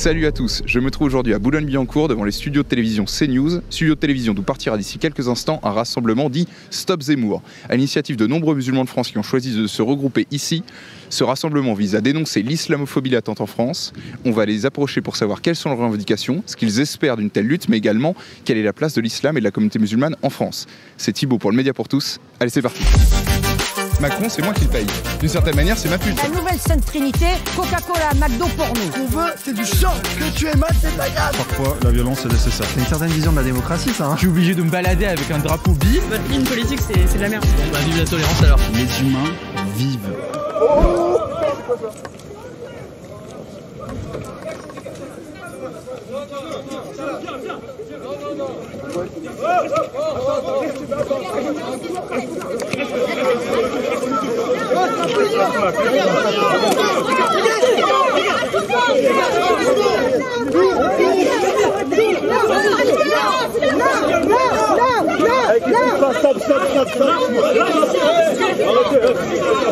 Salut à tous, je me trouve aujourd'hui à Boulogne-Billancourt devant les studios de télévision CNews, studio de télévision d'où partira d'ici quelques instants un rassemblement dit Stop Zemmour. À l'initiative de nombreux musulmans de France qui ont choisi de se regrouper ici, ce rassemblement vise à dénoncer l'islamophobie latente en France. On va les approcher pour savoir quelles sont leurs revendications, ce qu'ils espèrent d'une telle lutte, mais également quelle est la place de l'islam et de la communauté musulmane en France. C'est Thibaut pour le Média pour tous. Allez, c'est parti. Macron, c'est moi qui le paye. D'une certaine manière, c'est ma pute. La nouvelle Sainte Trinité, Coca-Cola, McDo pour nous. Ce qu'on veut, c'est du sang. Que tu aies mal, c'est pas grave. Parfois, la violence est nécessaire. C'est une certaine vision de la démocratie, ça. Je suis obligé de me balader avec un drapeau bi. Votre ligne politique, c'est de la merde. Bah, vive la tolérance alors. Les humains vivent.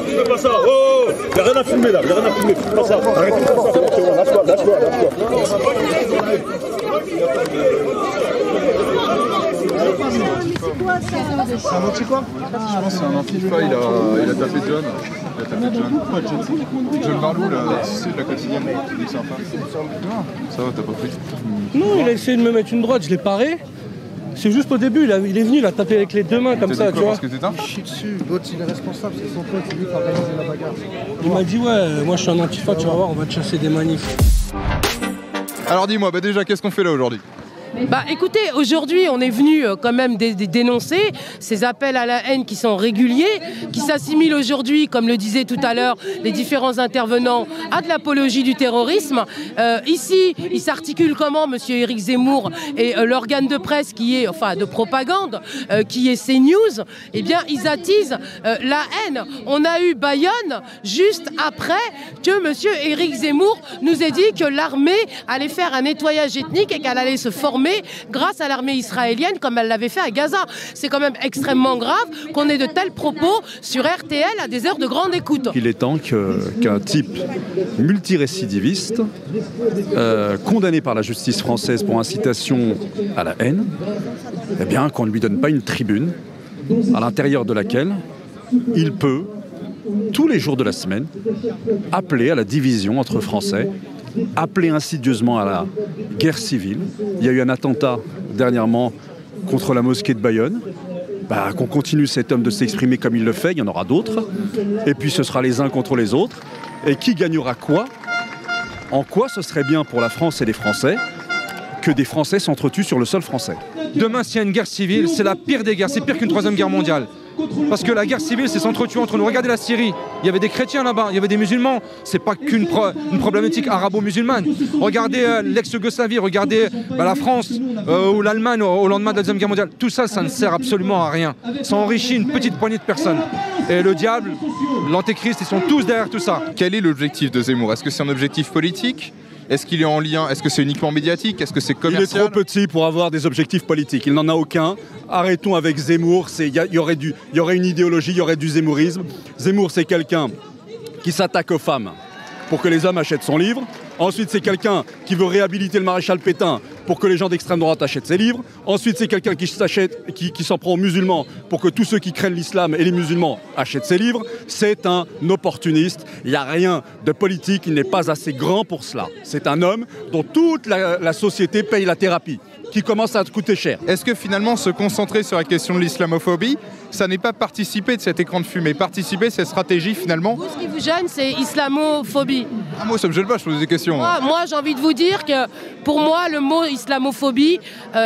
Fais pas ça, oh, y'a rien à filmer là, y'a rien à filmer, fais pas ça, arrêtez de faire ça, lâche-toi. C'est un anti quoi? Je pense que c'est un antifa, il a tapé John. John Barlou, là, c'est de la quotidienne. C'est un fan. Ça va, t'as pas pris? Non, il a essayé de me mettre une droite, je l'ai paré. C'est juste au début, il est venu, il a tapé avec les deux mains comme ça, tu vois. Parce que t'éteins? Il chie dessus, l'autre il est responsable, c'est son pote, c'est lui qui a organisé la bagarre. Il m'a dit ouais, moi je suis un antifa, tu vas voir, on va te chasser des manifs. Alors dis-moi, déjà, qu'est-ce qu'on fait là aujourd'hui? Bah écoutez, aujourd'hui on est venu quand même dénoncer ces appels à la haine qui sont réguliers, qui s'assimilent aujourd'hui, comme le disaient tout à l'heure les différents intervenants, à de l'apologie du terrorisme. Ici, il s'articule comment, monsieur Éric Zemmour et l'organe de presse qui est, enfin de propagande, qui est CNews, eh bien ils attisent la haine. On a eu Bayonne juste après que monsieur Éric Zemmour nous ait dit que l'armée allait faire un nettoyage ethnique et qu'elle allait se former grâce à l'armée israélienne comme elle l'avait fait à Gaza. C'est quand même extrêmement grave qu'on ait de tels propos sur RTL à des heures de grande écoute. Il est temps qu'un type multirécidiviste, condamné par la justice française pour incitation à la haine, eh bien qu'on ne lui donne pas une tribune à l'intérieur de laquelle il peut, tous les jours de la semaine, appeler à la division entre Français, appeler insidieusement à la guerre civile. Il y a eu un attentat dernièrement contre la mosquée de Bayonne. Qu'on continue cet homme de s'exprimer comme il le fait, il y en aura d'autres. Et puis ce sera les uns contre les autres. Et qui gagnera quoi? En quoi ce serait bien pour la France et les Français que des Français s'entretuent sur le sol français? Demain, s'il y a une guerre civile, c'est la pire des guerres, c'est pire qu'une troisième guerre mondiale. Parce que la guerre civile, c'est s'entretuer entre nous. Regardez la Syrie, il y avait des chrétiens là-bas, il y avait des musulmans. C'est pas qu'une problématique arabo-musulmane. Regardez l'ex-Yougoslavie, regardez la France ou l'Allemagne au lendemain de la Deuxième Guerre mondiale. Tout ça, ça ne sert absolument à rien. Ça enrichit une petite poignée de personnes. Et le diable, l'antéchrist, ils sont tous derrière tout ça. Quel est l'objectif de Zemmour? Est-ce que c'est un objectif politique? Est-ce qu'il est en lien? Est-ce que c'est uniquement médiatique? Est-ce que c'est commercial? Il est trop petit pour avoir des objectifs politiques. Il n'en a aucun. Arrêtons avec Zemmour. Il y aurait une idéologie, il y aurait du zemmourisme. Zemmour, c'est quelqu'un qui s'attaque aux femmes pour que les hommes achètent son livre. Ensuite, c'est quelqu'un qui veut réhabiliter le maréchal Pétain pour que les gens d'extrême droite achètent ses livres. Ensuite, c'est quelqu'un qui s'en prend aux musulmans pour que tous ceux qui craignent l'islam et les musulmans achètent ses livres. C'est un opportuniste. Il n'y a rien de politique. Il n'est pas assez grand pour cela. C'est un homme dont toute la société paye la thérapie, qui commence à coûter cher. Est-ce que finalement se concentrer sur la question de l'islamophobie, ça n'est pas participer de cet écran de fumée, participer de cette stratégie finalement? Ce qui vous gêne, c'est islamophobie. Ah, moi ça me gêne pas, je pose des questions. Moi j'ai envie de vous dire que pour moi le mot islamophobie,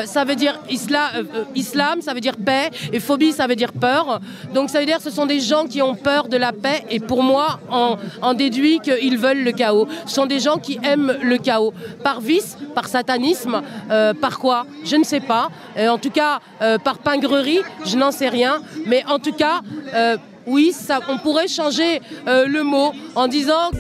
ça veut dire islam, ça veut dire paix, et phobie ça veut dire peur. Donc ça veut dire que ce sont des gens qui ont peur de la paix, et pour moi en déduit qu'ils veulent le chaos. Ce sont des gens qui aiment le chaos. Par vice, par satanisme, par quoi? Je ne sais pas. En tout cas, par pingrerie, je n'en sais rien. Mais en tout cas, oui, on pourrait changer le mot en disant